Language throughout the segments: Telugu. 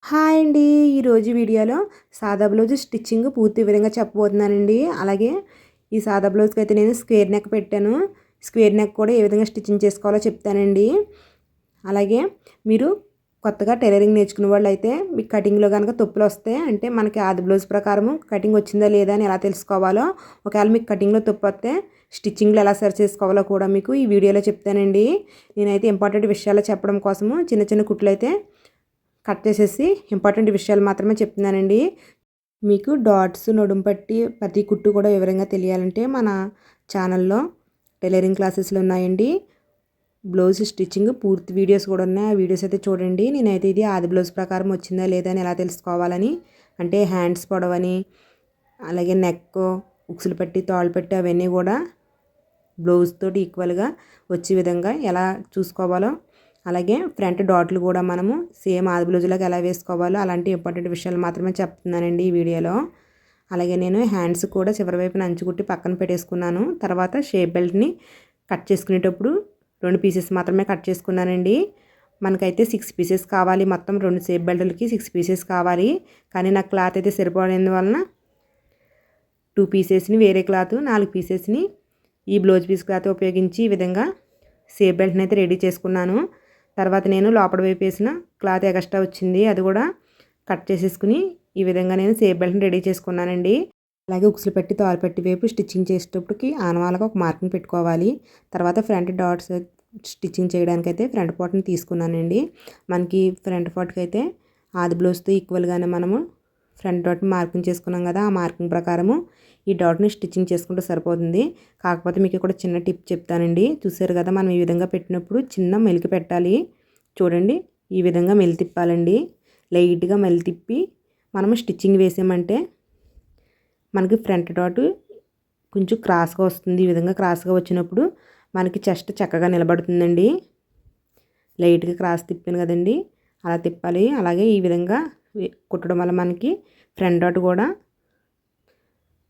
హాయ్ అండి. ఈరోజు వీడియోలో సాదా బ్లౌజ్ స్టిచ్చింగ్ పూర్తి విధంగా చెప్పబోతున్నానండి. అలాగే ఈ సాదా బ్లౌజ్కి అయితే నేను స్క్వేర్ నెక్ పెట్టాను. స్క్వేర్ నెక్ కూడా ఏ విధంగా స్టిచ్చింగ్ చేసుకోవాలో చెప్తానండి. అలాగే మీరు కొత్తగా టైలరింగ్ నేర్చుకునే వాళ్ళు అయితే మీకు కటింగ్లో కనుక తప్పులు వస్తే అంటే మనకి ఆది బ్లౌజ్ ప్రకారం కటింగ్ వచ్చిందా లేదా అని ఎలా తెలుసుకోవాలో, ఒకవేళ మీకు కటింగ్లో తప్పు వస్తే స్టిచ్చింగ్లో ఎలా సరి చేసుకోవాలో కూడా మీకు ఈ వీడియోలో చెప్తానండి. నేనైతే ఇంపార్టెంట్ విషయాలు చెప్పడం కోసము చిన్న చిన్న కుట్లు అయితే కట్ చేసేసి ఇంపార్టెంట్ విషయాలు మాత్రమే చెప్తున్నానండి. మీకు డాట్స్ నడుము పట్టి ప్రతి కుట్టు కూడా వివరంగా తెలియాలంటే మన ఛానల్లో టైలరింగ్ క్లాసెస్లు ఉన్నాయండి. బ్లౌజ్ స్టిచ్చింగ్ పూర్తి వీడియోస్ కూడా ఉన్నాయి. ఆ వీడియోస్ అయితే చూడండి. నేనైతే ఇది ఆది బ్లౌజ్ ప్రకారం వచ్చిందా లేదా అని ఎలా తెలుసుకోవాలని, అంటే హ్యాండ్స్ పొడవని, అలాగే నెక్ ఉక్సులు పట్టి తాళ్ళు పట్టి అవన్నీ కూడా బ్లౌజ్ తోటి ఈక్వల్గా వచ్చే విధంగా ఎలా చూసుకోవాలో, అలాగే ఫ్రంట్ డాట్లు కూడా మనము సేమ్ ఆది బ్లౌజ్లోకి ఎలా వేసుకోవాలో అలాంటి ఇంపార్టెంట్ విషయాలు మాత్రమే చెప్తున్నానండి ఈ వీడియోలో. అలాగే నేను హ్యాండ్స్ కూడా చివరి వైపున అంచుకుట్టి పక్కన పెట్టేసుకున్నాను. తర్వాత షేప్ బెల్ట్ని కట్ చేసుకునేటప్పుడు 2 పీసెస్ మాత్రమే కట్ చేసుకున్నానండి. మనకైతే 6 పీసెస్ కావాలి. మొత్తం 2 షేప్ బెల్ట్లకి 6 పీసెస్ కావాలి. కానీ నాకు క్లాత్ అయితే సరిపోయినందువలన 2 పీసెస్ని వేరే క్లాత్ 4 పీసెస్ని ఈ బ్లౌజ్ పీస్ క్లాత్ ఉపయోగించి ఈ విధంగా షేప్ బెల్ట్ని అయితే రెడీ చేసుకున్నాను. తర్వాత నేను లోపల వైపు వేసిన క్లాత్ ఎక్స్ట్రా వచ్చింది, అది కూడా కట్ చేసేసుకుని ఈ విధంగా నేను షేప్ బెల్ట్ని రెడీ చేసుకున్నానండి. అలాగే ఉక్సులు పెట్టి తాలు పెట్టి వైపు స్టిచ్చింగ్ చేసేటప్పటికి ఆనవాళ్ళగా ఒక మార్కింగ్ పెట్టుకోవాలి. తర్వాత ఫ్రంట్ డాట్స్ స్టిచ్చింగ్ చేయడానికైతే ఫ్రంట్ పార్ట్ని తీసుకున్నానండి. మనకి ఫ్రంట్ పార్ట్కి అయితే ఆది బ్లౌజ్తో ఈక్వల్గానే మనము ఫ్రంట్ డాట్ని మార్కింగ్ చేసుకున్నాం కదా, ఆ మార్కింగ్ ప్రకారము ఈ డాట్ని స్టిచ్చింగ్ చేసుకుంటే సరిపోతుంది. కాకపోతే మీకు ఇక్కడ చిన్న టిప్ చెప్తానండి. చూసారు కదా, మనం ఈ విధంగా పెట్టినప్పుడు చిన్న మెలికి పెట్టాలి. చూడండి, ఈ విధంగా మెలి తిప్పాలండి. లైట్గా మెలి తిప్పి మనము స్టిచ్చింగ్ వేసామంటే మనకి ఫ్రంట్ డాట్ కొంచెం క్రాస్గా వస్తుంది. ఈ విధంగా క్రాస్గా వచ్చినప్పుడు మనకి చెస్ట్ చక్కగా నిలబడుతుందండి. లైట్గా క్రాస్ తిప్పాను కదండి, అలా తిప్పాలి. అలాగే ఈ విధంగా కుట్టడం వల్ల మనకి ఫ్రంట్ డాట్ కూడా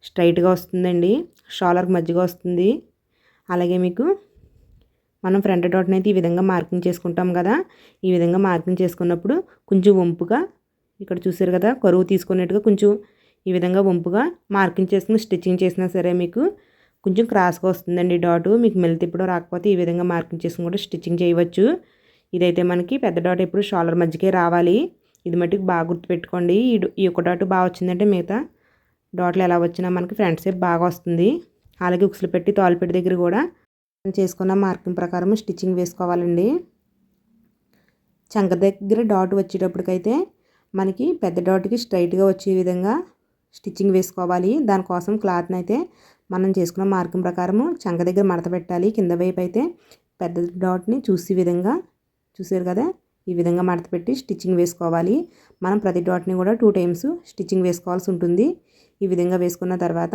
స్ట్రైట్గా వస్తుందండి, షోల్డర్కి మధ్యగా వస్తుంది. అలాగే మీకు మనం ఫ్రంట్ డాట్ని అయితే ఈ విధంగా మార్కింగ్ చేసుకుంటాం కదా, ఈ విధంగా మార్కింగ్ చేసుకున్నప్పుడు కొంచెం వంపుగా, ఇక్కడ చూసారు కదా కరువు తీసుకున్నట్టుగా కొంచెం ఈ విధంగా వంపుగా మార్కింగ్ చేసుకుని స్టిచ్చింగ్ చేసినా సరే మీకు కొంచెం క్రాస్గా వస్తుందండి డాటు. మీకు మెలి తిప్పడం రాకపోతే ఈ విధంగా మార్కింగ్ చేసుకుని కూడా స్టిచ్చింగ్ చేయవచ్చు. ఇదైతే మనకి పెద్ద డాట్ ఎప్పుడు షోల్డర్ మధ్యకే రావాలి. ఇది మట్టుకు బాగా గుర్తుపెట్టుకోండి. ఈ ఒక డాట్ బాగా వచ్చిందంటే మిగతా డాట్లు ఎలా వచ్చినా మనకి ఫ్రంట్ షేప్ బాగా వస్తుంది. అలాగే ఉక్సులు పెట్టి తాళ్ళు పెట్టి దగ్గర కూడా చేసుకున్న మార్కింగ్ ప్రకారం స్టిచ్చింగ్ వేసుకోవాలండి. చంక దగ్గర డాట్ వచ్చేటప్పటికైతే మనకి పెద్ద డాట్కి స్ట్రైట్గా వచ్చే విధంగా స్టిచ్చింగ్ వేసుకోవాలి. దానికోసం క్లాత్ని అయితే మనం చేసుకున్న మార్కింగ్ ప్రకారము చంక దగ్గర మడత పెట్టాలి. కింద వైపు అయితే పెద్ద డాట్ని చూసే విధంగా, చూసారు కదా, ఈ విధంగా మడత పెట్టి స్టిచ్చింగ్ వేసుకోవాలి. మనం ప్రతి డాట్ని కూడా 2 టైమ్స్ స్టిచ్చింగ్ వేసుకోవాల్సి ఉంటుంది. ఈ విధంగా వేసుకున్న తర్వాత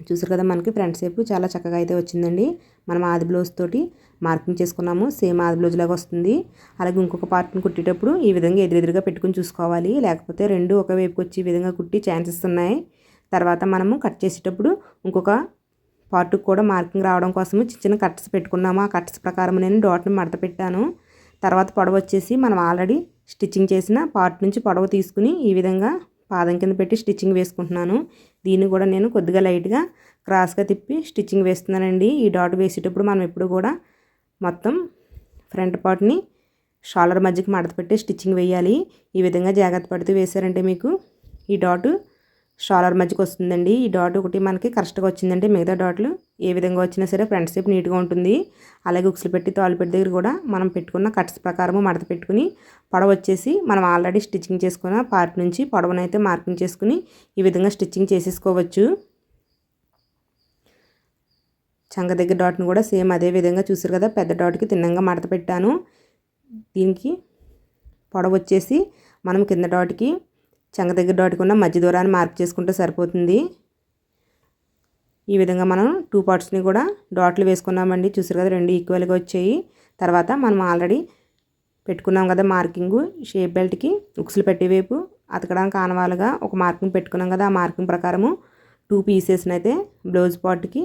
చూసారు కదా, మనకి ఫ్రంట్ షేప్ చాలా చక్కగా అయితే వచ్చిందండి. మనం ఆది బ్లౌజ్ తోటి మార్కింగ్ చేసుకున్నాము, సేమ్ ఆది బ్లౌజ్ లాగా వస్తుంది. అలాగే ఇంకొక పార్ట్ని కుట్టేటప్పుడు ఈ విధంగా ఎదురెదురుగా పెట్టుకుని చూసుకోవాలి, లేకపోతే రెండు ఒక వైపుకి వచ్చి ఈ విధంగా కుట్టి ఛాన్సెస్ ఉన్నాయి. తర్వాత మనము కట్ చేసేటప్పుడు ఇంకొక పార్ట్కి కూడా మార్కింగ్ రావడం కోసము చిన్న చిన్న కట్స్ పెట్టుకున్నాము. ఆ కట్స్ ప్రకారం నేను డాట్ని మడత పెట్టాను. తర్వాత పొడవు వచ్చేసి మనం ఆల్రెడీ స్టిచ్చింగ్ చేసిన పార్ట్ నుంచి పొడవు తీసుకుని ఈ విధంగా పాదం కింద పెట్టి స్టిచ్చింగ్ వేసుకుంటున్నాను. దీన్ని కూడా నేను కొద్దిగా లైట్గా క్రాస్గా తిప్పి స్టిచ్చింగ్ వేస్తున్నానండి. ఈ డాట్ వేసేటప్పుడు మనం ఎప్పుడు కూడా మొత్తం ఫ్రంట్ పార్ట్ని షోల్డర్ మధ్యకి మడత పెట్టి స్టిచ్చింగ్ వేయాలి. ఈ విధంగా జాగ్రత్త పడుతూ వేసారంటే మీకు ఈ డాట్ షోల్డర్ మధ్యకి వస్తుందండి. ఈ డాట్ ఒకటి మనకి కరెక్ట్గా వచ్చిందంటే మిగతా డాట్లు ఏ విధంగా వచ్చినా సరే ఫ్రంట్ షేప్ నీట్గా ఉంటుంది. అలాగే ఉక్సులు పెట్టి తాళ్ళు పెట్టి దగ్గర కూడా మనం పెట్టుకున్న కట్స్ ప్రకారము మడత పెట్టుకుని పొడవు వచ్చేసి మనం ఆల్రెడీ స్టిచ్చింగ్ చేసుకున్న పార్ట్ నుంచి పొడవునైతే మార్కింగ్ చేసుకుని ఈ విధంగా స్టిచ్చింగ్ చేసేసుకోవచ్చు. చంక దగ్గర డాట్ని కూడా సేమ్ అదే విధంగా చూసారు కదా, పెద్ద డాట్కి తిన్నంగా మడత పెట్టాను. దీనికి పొడవు వచ్చేసి మనం కింద డాట్కి చంక దగ్గర డాట్కి ఉన్న మధ్య దూరాన్ని మార్క్ చేసుకుంటే సరిపోతుంది. ఈ విధంగా మనం 2 పార్ట్స్ని కూడా డాట్లు వేసుకున్నామండి. చూసారు కదా, 2 ఈక్వల్గా వచ్చాయి. తర్వాత మనం ఆల్రెడీ పెట్టుకున్నాం కదా మార్కింగ్ షేప్ బెల్ట్కి ఉక్సులు పెట్టే వైపు అతకడానికి ఆనవాలుగా ఒక మార్కింగ్ పెట్టుకున్నాం కదా, ఆ మార్కింగ్ ప్రకారము 2 పీసెస్ని అయితే బ్లౌజ్ పార్ట్కి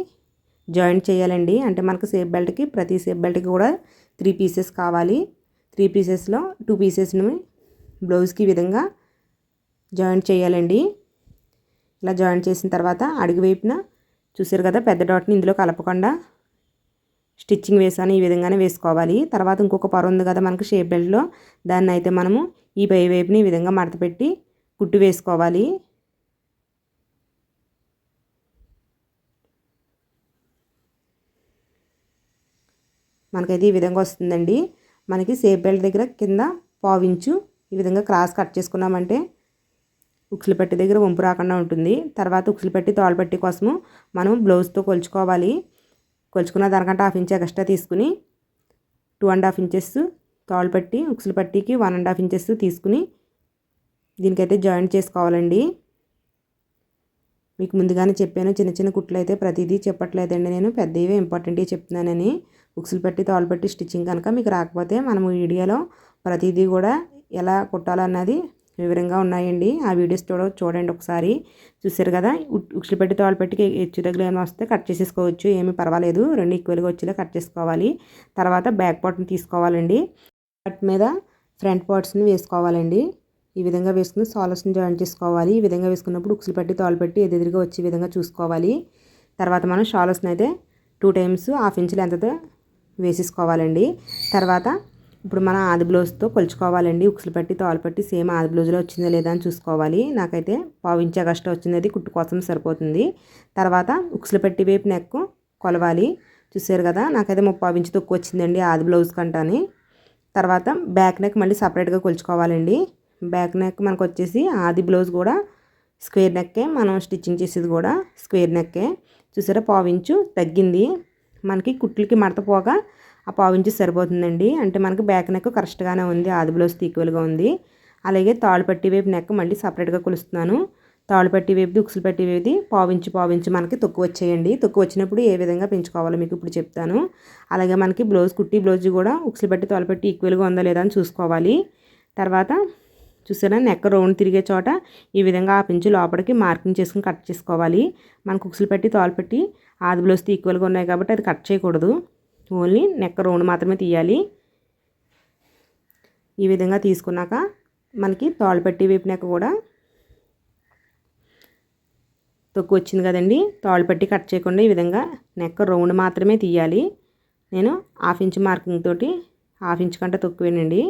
జాయింట్ చేయాలండి. అంటే మనకు షేప్ బెల్ట్కి ప్రతి షేప్ బెల్ట్కి కూడా 3 పీసెస్ కావాలి. 3 పీసెస్లో 2 పీసెస్ని బ్లౌజ్కి ఈ విధంగా జాయింట్ చేయాలండి. ఇలా జాయింట్ చేసిన తర్వాత అడుగు వైపున చూసారు కదా పెద్ద డాట్ని ఇందులో కలపకుండా స్టిచ్చింగ్ వేసాను. ఈ విధంగానే వేసుకోవాలి. తర్వాత ఇంకొక పొర ఉంది కదా మనకు షేప్ బెల్ట్లో, దాన్ని అయితే మనము ఈ పై వైపుని ఈ విధంగా మడత పెట్టి కుట్టు వేసుకోవాలి. మనకైతే ఈ విధంగా వస్తుందండి. మనకి షేప్ బెల్ట్ దగ్గర కింద పావించు ఈ విధంగా క్రాస్ కట్ చేసుకున్నామంటే ఉక్సులు పట్టి దగ్గర వంపు రాకుండా ఉంటుంది. తర్వాత ఉక్సులు పట్టి తోలు పట్టి కోసము మనం బ్లౌజ్తో కొలుచుకోవాలి. కొలుచుకున్న దానికంటే 1/2 ఇంచ్ ఎక్స్ట్రా తీసుకుని 2.5 ఇంచెస్ తోలు పట్టి ఉక్సులు పట్టికి 1.5 ఇంచెస్ తీసుకుని దీనికైతే జాయింట్ చేసుకోవాలండి. మీకు ముందుగానే చెప్పాను, చిన్న చిన్న కుట్లు అయితే ప్రతిదీ చెప్పట్లేదండి నేను, పెద్దవే ఇంపార్టెంట్గా చెప్తున్నానని. ఉక్సులు పట్టి తోలు పట్టి స్టిచ్చింగ్ కనుక మీకు రాకపోతే మనం వీడియోలో ప్రతిదీ కూడా ఎలా కుట్టాలన్నది వివరంగా ఉన్నాయండి. ఆ వీడియోస్ చూడండి ఒకసారి. చూసారు కదా ఉక్సులు పెట్టి తోలు పెట్టి హెచ్చు తగ్గులు ఏమైనా వస్తే కట్ చేసేసుకోవచ్చు, ఏమీ పర్వాలేదు. రెండు ఈక్వల్గా వచ్చేలా కట్ చేసుకోవాలి. తర్వాత బ్యాక్ పార్ట్ని తీసుకోవాలండి. వాటి మీద ఫ్రంట్ పార్ట్స్ని వేసుకోవాలండి. ఈ విధంగా వేసుకుని సాలర్స్ని జాయిన్ చేసుకోవాలి. ఈ విధంగా వేసుకున్నప్పుడు ఉక్సులు పెట్టి తోలు పెట్టి ఎదురుగా వచ్చే విధంగా చూసుకోవాలి. తర్వాత మనం షాలర్స్ని అయితే 2 టైమ్స్ 1/2 ఇంచ్ లెంత్తో వేసేసుకోవాలండి. తర్వాత ఇప్పుడు మనం ఆది బ్లౌజ్తో కొలుచుకోవాలండి. ఉక్సులు పట్టి తోలు పట్టి సేమ్ ఆది బ్లౌజ్లో వచ్చిందా లేదా అని చూసుకోవాలి. నాకైతే 1/4 ఇంచ్ ఎక్స్ట్రా వచ్చింది, అది కుట్టు కోసం సరిపోతుంది. తర్వాత ఉక్సులు పట్టి వైపు నెక్ కొలవాలి. చూసారు కదా నాకైతే 3/4 ఇంచ్ తక్కువ వచ్చిందండి ఆది బ్లౌజ్ కంటని. తర్వాత బ్యాక్ నెక్ మళ్ళీ సపరేట్గా కొలుచుకోవాలండి. బ్యాక్ నెక్ మనకు వచ్చేసి ఆది బ్లౌజ్ కూడా స్క్వేర్ నెక్కే, మనం స్టిచ్చింగ్ చేసేది కూడా స్క్వేర్ నెక్కే. చూసారా 1/4 ఇంచు తగ్గింది. మనకి కుట్లకి మడత పోగా ఆ 1/4 ఇంచు సరిపోతుందండి. అంటే మనకి బ్యాక్ నెక్ కరెక్ట్గానే ఉంది, ఆది బ్లౌజ్కి ఈక్వల్గా ఉంది. అలాగే తాళ్ళు పట్టి వైపు నెక్ మళ్ళీ సపరేట్గా కొలుస్తున్నాను. తాళ్ళు పట్టి వైపుది ఉక్సులు పట్టి వైపుది 1/4 ఇంచు మనకి తక్కువ వచ్చేయండి. తక్కువ వచ్చినప్పుడు ఏ విధంగా పెంచుకోవాలో మీకు ఇప్పుడు చెప్తాను. అలాగే మనకి బ్లౌజ్ కుట్టి బ్లౌజ్ కూడా ఉక్సులు పట్టి తాళ్ళు పట్టి ఈక్వల్గా ఉందా లేదా అని చూసుకోవాలి. తర్వాత చూసారా నెక్ రౌండ్ తిరిగే చోట ఈ విధంగా 1/2 ఇంచు లోపలికి మార్కింగ్ చేసుకుని కట్ చేసుకోవాలి. మనకు ఉక్సులు పట్టి తోలు పట్టి ఆది బ్లౌజ్తో ఈక్వల్గా ఉన్నాయి కాబట్టి అది కట్ చేయకూడదు, ఓన్లీ నెక్ రౌండ్ మాత్రమే తీయాలి. ఈ విధంగా తీసుకున్నాక మనకి తోలు పట్టి వైపు నెక్ కూడా తక్కువ వచ్చింది కదండి, తోలు పట్టి కట్ చేయకుండా ఈ విధంగా నెక్ రౌండ్ మాత్రమే తీయాలి. నేను 1/2 ఇంచ్ మార్కింగ్ తోటి 1/2 ఇంచ్ కంటే తక్కువేనండి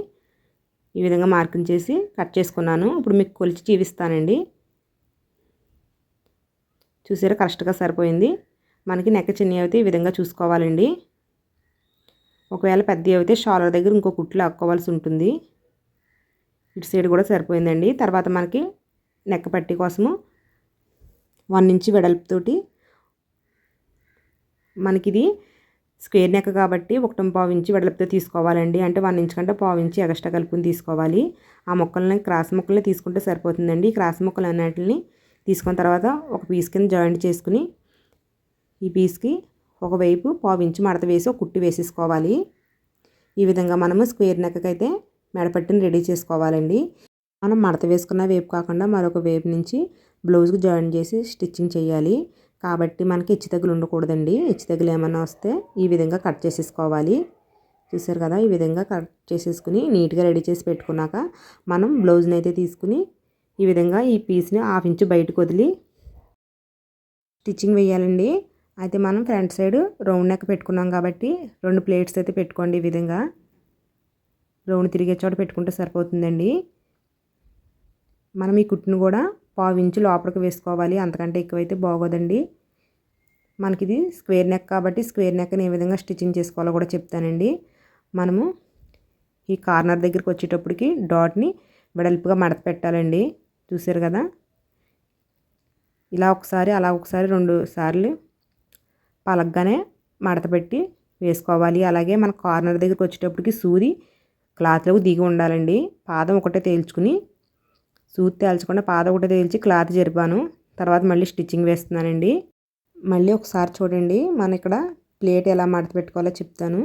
ఈ విధంగా మార్కింగ్ చేసి కట్ చేసుకున్నాను. ఇప్పుడు మీకు కొలిచి చూపిస్తానండి. చూసారా కరెక్ట్గా సరిపోయింది. మనకి నెక్ చిన్నవి అయితే ఈ విధంగా చూసుకోవాలండి. ఒకవేళ పెద్దవి అయితే షాలర్ దగ్గర ఇంకో కుట్లు లాక్కోవాల్సి ఉంటుంది. ఇటు సైడ్ కూడా సరిపోయిందండి. తర్వాత మనకి నెక్ పట్టి కోసము 1 ఇంచ్ వెడల్పుతోటి, మనకి ఇది స్క్వేర్ నెక్ కాబట్టి 1.5 ఇంచ్ వెడల్పుతో తీసుకోవాలండి. అంటే 1 ఇంచ్ కంటే 1/4 ఇంచ్ ఎక్స్ట్రా కలుపుని తీసుకోవాలి. ఆ ముక్కల్ని క్రాస్ ముక్కల్ని తీసుకుంటే సరిపోతుందండి. క్రాస్ ముక్కలు అన్నిటిని తీసుకున్న తర్వాత ఒక పీస్ కింద జాయింట్ చేసుకుని ఈ పీస్కి ఒకవైపు 1/4 ఇంచ్ మడత వేసి ఒక కుట్టి వేసేసుకోవాలి. ఈ విధంగా మనము స్క్వేర్ నెక్కి అయితే మెడపట్టిని రెడీ చేసుకోవాలండి. మనం మడత వేసుకున్న వైపు కాకుండా మరొక వైపు నుంచి బ్లౌజ్కి జాయిన్ చేసి స్టిచ్చింగ్ చేయాలి. కాబట్టి మనకి హెచ్చు తగ్గులు ఉండకూడదండి. హెచ్చు తగ్గులు ఏమన్నా వస్తే ఈ విధంగా కట్ చేసేసుకోవాలి. చూసారు కదా ఈ విధంగా కట్ చేసేసుకుని నీట్గా రెడీ చేసి పెట్టుకున్నాక మనం బ్లౌజ్ని అయితే తీసుకుని ఈ విధంగా ఈ పీస్ని 1/2 ఇంచ్ బయటకు వదిలి స్టిచ్చింగ్ వేయాలండి. అయితే మనం ఫ్రంట్ సైడ్ రౌండ్ నెక్ పెట్టుకున్నాం కాబట్టి 2 ప్లేట్స్ అయితే పెట్టుకోండి. ఈ విధంగా రౌండ్ తిరిగే చోట పెట్టుకుంటే సరిపోతుందండి. మనం ఈ కుట్టును కూడా 1/4 ఇంచ్ లోపలికి వేసుకోవాలి, అంతకంటే ఎక్కువైతే బాగోదండి. మనకి ఇది స్క్వేర్ నెక్ కాబట్టి స్క్వేర్ నెక్ని ఏ విధంగా స్టిచ్చింగ్ చేసుకోవాలో కూడా చెప్తానండి. మనము ఈ కార్నర్ దగ్గరికి వచ్చేటప్పటికి డాట్ని వెడల్పుగా మడత పెట్టాలండి. చూసారు కదా ఇలా ఒకసారి అలా ఒకసారి 2 సార్లు పలగ్గానే మడత పెట్టి వేసుకోవాలి. అలాగే మన కార్నర్ దగ్గరికి వచ్చేటప్పటికి సూది క్లాత్లోకి దిగి ఉండాలండి. పాదం ఒకటే తేల్చుకుని, సూది తేల్చకుండా పాదం ఒకటే తేల్చి క్లాత్ జరిపాను. తర్వాత మళ్ళీ స్టిచ్చింగ్ వేస్తున్నానండి. మళ్ళీ ఒకసారి చూడండి, మన ఇక్కడ ప్లేట్ ఎలా మడత పెట్టుకోవాలో చెప్తాను.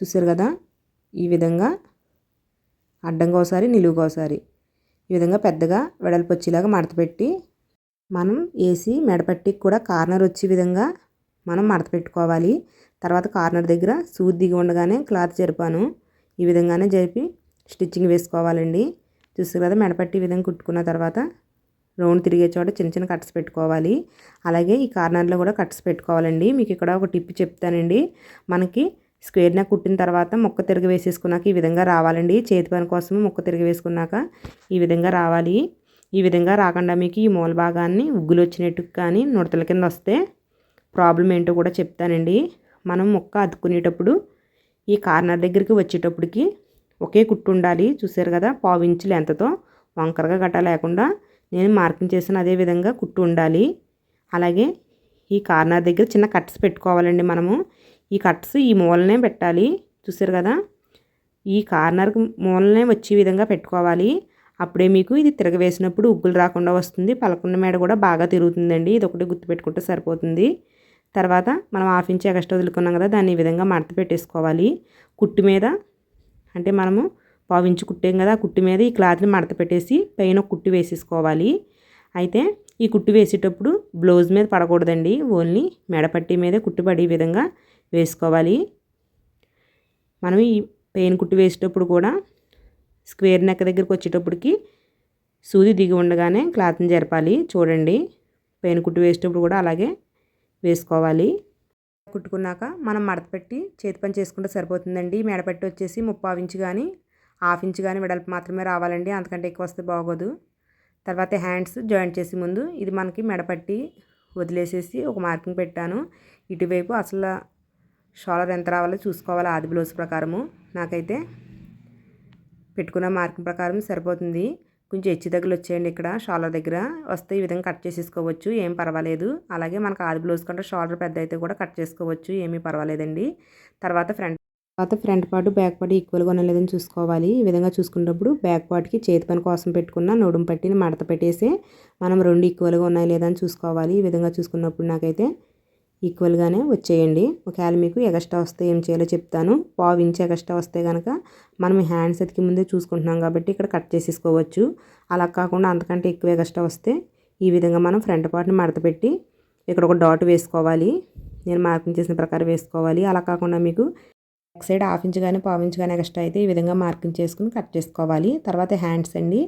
చూసారు కదా ఈ విధంగా అడ్డంగా ఒకసారి నిలువుగా ఒకసారి ఈ విధంగా పెద్దగా వెడల్పు వచ్చేలాగా మడత పెట్టి మనం వేసి మెడపట్టికి కూడా కార్నర్ వచ్చే విధంగా మనం మడత పెట్టుకోవాలి. తర్వాత కార్నర్ దగ్గర సూది దిగి ఉండగానే క్లాత్ జరిపాను. ఈ విధంగానే జరిపి స్టిచ్చింగ్ వేసుకోవాలండి. చూస్తారు కదా, మెడపట్టి ఈ విధంగా కుట్టుకున్న తర్వాత రౌండ్ తిరిగే చోట చిన్న చిన్న కట్స్ పెట్టుకోవాలి. అలాగే ఈ కార్నర్లో కూడా కట్స్ పెట్టుకోవాలండి. మీకు ఇక్కడ ఒక టిప్ చెప్తానండి. మనకి స్క్వేర్ నెక్ కుట్టిన తర్వాత ముక్క తిరిగి వేసేసుకున్నాక ఈ విధంగా రావాలండి. చేతి పని కోసం ముక్క తిరిగి వేసుకున్నాక ఈ విధంగా రావాలి. ఈ విధంగా రాకుండా మీకు ఈ మూల భాగాన్ని ఉగ్గులు వచ్చినట్టు కానీ నుడతల కింద వస్తే ప్రాబ్లం ఏంటో కూడా చెప్తానండి. మనం ముక్క అతుక్కునేటప్పుడు ఈ కార్నర్ దగ్గరికి వచ్చేటప్పటికి ఒకే కుట్టు ఉండాలి. చూసారు కదా, 1/4 ఇంచు లెంత్తో వంకరగా గట్టా లేకుండా నేను మార్కింగ్ చేసిన అదే విధంగా కుట్టు ఉండాలి. అలాగే ఈ కార్నర్ దగ్గర చిన్న కట్స్ పెట్టుకోవాలండి. మనము ఈ కట్స్ ఈ మూలనే పెట్టాలి. చూసారు కదా, ఈ కార్నర్ మూలనే వచ్చే విధంగా పెట్టుకోవాలి. అప్పుడే మీకు ఇది తిరగవేసినప్పుడు ఉగ్గులు రాకుండా వస్తుంది. పలకొండ మేడ కూడా బాగా తిరుగుతుందండి. ఇది ఒకటి గుర్తుపెట్టుకుంటే సరిపోతుంది. తర్వాత మనం 1/2 ఇంచ్ ఎక్స్ట్రా వదులుకున్నాం కదా, దాన్ని ఈ విధంగా మడత పెట్టేసుకోవాలి. కుట్టు మీద అంటే మనము 1/4 ఇంచు కుట్టాం కదా, ఆ కుట్టు మీద ఈ క్లాత్ని మడత పెట్టేసి పైన ఒక కుట్టు వేసేసుకోవాలి. అయితే ఈ కుట్టు వేసేటప్పుడు బ్లౌజ్ మీద పడకూడదండి, ఓన్లీ మెడపట్టి మీదే కుట్టు పడే విధంగా వేసుకోవాలి. మనం ఈ పైన కుట్టు వేసేటప్పుడు కూడా స్క్వేర్ నెక్ దగ్గరికి వచ్చేటప్పటికి సూది దిగి ఉండగానే క్లాత్ని జరపాలి. చూడండి, పైన కుట్టు వేసేటప్పుడు కూడా అలాగే వేసుకోవాలి. కుట్టుకున్నాక మనం మడత పెట్టి చేతి పని చేసుకుంటే సరిపోతుందండి. మెడపట్టి వచ్చేసి 3/4 ఇంచు కానీ 1/2 ఇంచు కానీ వెడల్పు మాత్రమే రావాలండి, అంతకంటే ఎక్కువ వస్తే బాగోదు. తర్వాత హ్యాండ్స్ జాయింట్ చేసే ముందు ఇది మనకి మెడపట్టి వదిలేసేసి ఒక మార్కింగ్ పెట్టాను. ఇటువైపు అసలు షోల్డర్ ఎంత రావాలో చూసుకోవాలి ఆది బ్లౌజ్ ప్రకారము. నాకైతే పెట్టుకున్న మార్కింగ్ ప్రకారం సరిపోతుంది. కొంచెం హెచ్చు తగ్గులు వచ్చేయండి ఇక్కడ షోల్డర్ దగ్గర వస్తే ఈ విధంగా కట్ చేసేసుకోవచ్చు, ఏం పర్వాలేదు. అలాగే మనకు ఆది బ్లౌజ్ కంటే షోల్డర్ పెద్ద అయితే కూడా కట్ చేసుకోవచ్చు, ఏమీ పర్వాలేదండి. తర్వాత ఫ్రంట్ పార్ట్ బ్యాక్ పార్ట్ ఈక్వల్గా ఉన్న లేదని చూసుకోవాలి. ఈ విధంగా చూసుకున్నప్పుడు బ్యాక్ పార్ట్కి చేతి పని కోసం పెట్టుకున్న నడుము పట్టిని మడత పెట్టేసి మనం రెండు ఈక్వల్గా ఉన్నాయి లేదని చూసుకోవాలి. ఈ విధంగా చూసుకున్నప్పుడు నాకైతే ఈక్వల్గానే వచ్చేయండి. ఒకవేళ మీకు ఎగస్ట్రా వస్తే ఏం చేయాలో చెప్తాను. 1/4 ఇంచ్ ఎగస్ట్రా వస్తే కనుక మనం హ్యాండ్స్ ఎతికి ముందే చూసుకుంటున్నాం కాబట్టి ఇక్కడ కట్ చేసేసుకోవచ్చు. అలా కాకుండా అంతకంటే ఎక్కువ ఎగస్ట్రా వస్తే ఈ విధంగా మనం ఫ్రంట్ పార్ట్ని మడత పెట్టి ఇక్కడ ఒక డాట్ వేసుకోవాలి. నేను మార్కింగ్ చేసిన ప్రకారం వేసుకోవాలి. అలా కాకుండా మీకు బ్యాక్ సైడ్ 1/2 ఇంచ్ కానీ 1/4 ఇంచ్ కానీ ఎక్స్ట్రా అయితే ఈ విధంగా మార్కింగ్ చేసుకుని కట్ చేసుకోవాలి. తర్వాత హ్యాండ్స్ అండి,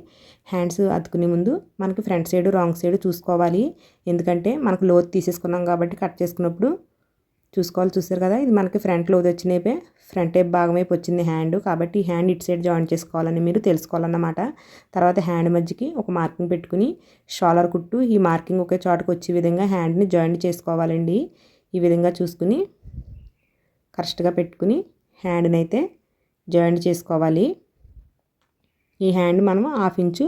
హ్యాండ్స్ అతుకునే ముందు మనకి ఫ్రంట్ సైడ్ రాంగ్ సైడ్ చూసుకోవాలి. ఎందుకంటే మనకు లోతు తీసేసుకున్నాం కాబట్టి కట్ చేసుకున్నప్పుడు చూసుకోవాలి. చూసారు కదా, ఇది మనకి ఫ్రంట్ లోతు వచ్చినవే ఫ్రంట్ వైపు భాగం వైపు వచ్చింది హ్యాండ్, కాబట్టి ఈ హ్యాండ్ ఇటు సైడ్ జాయిన్ చేసుకోవాలని మీరు తెలుసుకోవాలన్నమాట. తర్వాత హ్యాండ్ మధ్యకి ఒక మార్కింగ్ పెట్టుకుని షోల్డర్ కుట్టు ఈ మార్కింగ్ ఒకే చోటకు వచ్చే విధంగా హ్యాండ్ని జాయిన్ చేసుకోవాలండి. ఈ విధంగా చూసుకుని కరెక్ట్గా పెట్టుకుని హ్యాండ్ని అయితే జాయింట్ చేసుకోవాలి. ఈ హ్యాండ్ మనం 1/2 ఇంచు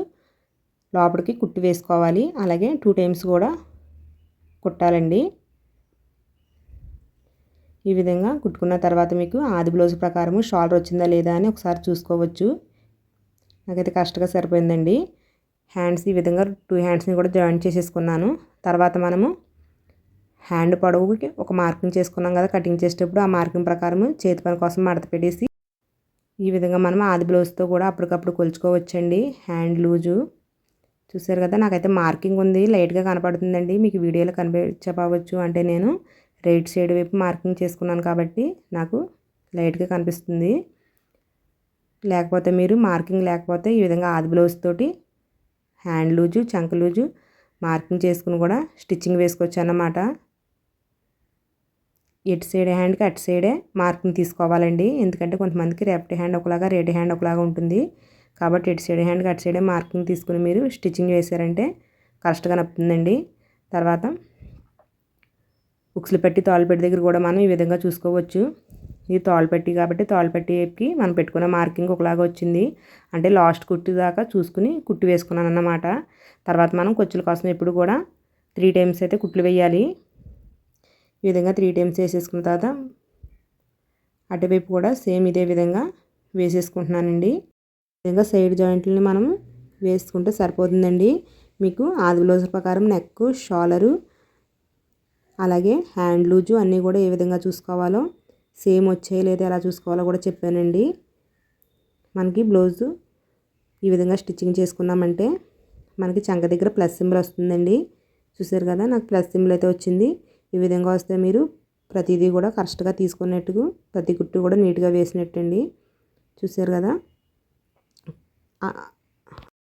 లోపలికి కుట్టి వేసుకోవాలి. అలాగే 2 టైమ్స్ కూడా కుట్టాలండి. ఈ విధంగా కుట్టుకున్న తర్వాత మీకు ఆది బ్లౌజ్ ప్రకారము షోల్డర్ వచ్చిందా లేదా అని ఒకసారి చూసుకోవచ్చు. నాకైతే కరెక్ట్గా సరిపోయిందండి. హ్యాండ్స్ ఈ విధంగా 2 హ్యాండ్స్ని కూడా జాయింట్ చేసేసుకున్నాను. తర్వాత మనము హ్యాండ్ పొడవుకి ఒక మార్కింగ్ చేసుకున్నాం కదా కటింగ్ చేసేటప్పుడు, ఆ మార్కింగ్ ప్రకారం చేతి పని కోసం మడత పెట్టేసి ఈ విధంగా మనం ఆది బ్లౌజ్తో కూడా అప్పటికప్పుడు కొలుచుకోవచ్చండి. హ్యాండ్ లూజు చూసారు కదా, నాకైతే మార్కింగ్ ఉంది, లైట్గా కనపడుతుందండి. మీకు వీడియోలో కనిపించవచ్చు అంటే నేను రైట్ సైడ్ వైపు మార్కింగ్ చేసుకున్నాను కాబట్టి నాకు లైట్గా కనిపిస్తుంది. లేకపోతే మీరు మార్కింగ్ లేకపోతే ఈ విధంగా ఆది బ్లౌజ్ తోటి హ్యాండ్ లూజు చంక లూజు మార్కింగ్ చేసుకుని కూడా స్టిచ్చింగ్ వేసుకోవచ్చు అన్నమాట. ఎటు సైడ్ హ్యాండ్కి అటు సైడే మార్కింగ్ తీసుకోవాలండి. ఎందుకంటే కొంతమందికి లెఫ్ట్ హ్యాండ్ ఒకలాగా రైట్ హ్యాండ్ ఒకలాగా ఉంటుంది, కాబట్టి ఎటు సైడ్ హ్యాండ్కి అటు సైడే మార్కింగ్ తీసుకుని మీరు స్టిచ్చింగ్ వేసారంటే కరెక్ట్గా నప్పుతుందండి. తర్వాత ఉక్సులు పెట్టి తాళ్ళపెట్టి దగ్గర కూడా మనం ఈ విధంగా చూసుకోవచ్చు. ఇది తాళ్ళపెట్టి కాబట్టి తాళ్ళపెట్టికి మనం పెట్టుకున్న మార్కింగ్ ఒకలాగా వచ్చింది అంటే లాస్ట్ కుట్టు దాకా చూసుకుని కుట్టు వేసుకున్నాను అన్నమాట. తర్వాత మనం కొచ్చుల కోసం ఎప్పుడు కూడా 3 టైమ్స్ అయితే కుట్లు వేయాలి. ఈ విధంగా 3 టైమ్స్ వేసేసుకున్న తర్వాత అటువైపు కూడా సేమ్ ఇదే విధంగా వేసేసుకుంటున్నానండి. ఈ విధంగా సైడ్ జాయింట్లని మనం వేసుకుంటే సరిపోతుందండి. మీకు ఆది బ్లౌజ్ ప్రకారం నెక్ షోల్డరు అలాగే హ్యాండ్ లూజు అన్నీ కూడా ఏ విధంగా చూసుకోవాలో సేమ్ వచ్చాయి లేదా ఎలా చూసుకోవాలో కూడా చెప్పానండి. మనకి బ్లౌజు ఈ విధంగా స్టిచ్చింగ్ చేసుకున్నామంటే మనకి చంక దగ్గర ప్లస్ సింబల్ వస్తుందండి. చూసారు కదా, నాకు ప్లస్ సింబల్ అయితే వచ్చింది. ఈ విధంగా వస్తే మీరు ప్రతిదీ కూడా కరెక్ట్గా తీసుకున్నట్టుగా ప్రతి కుట్టు కూడా నీట్గా వేసినట్టండి. చూసారు కదా,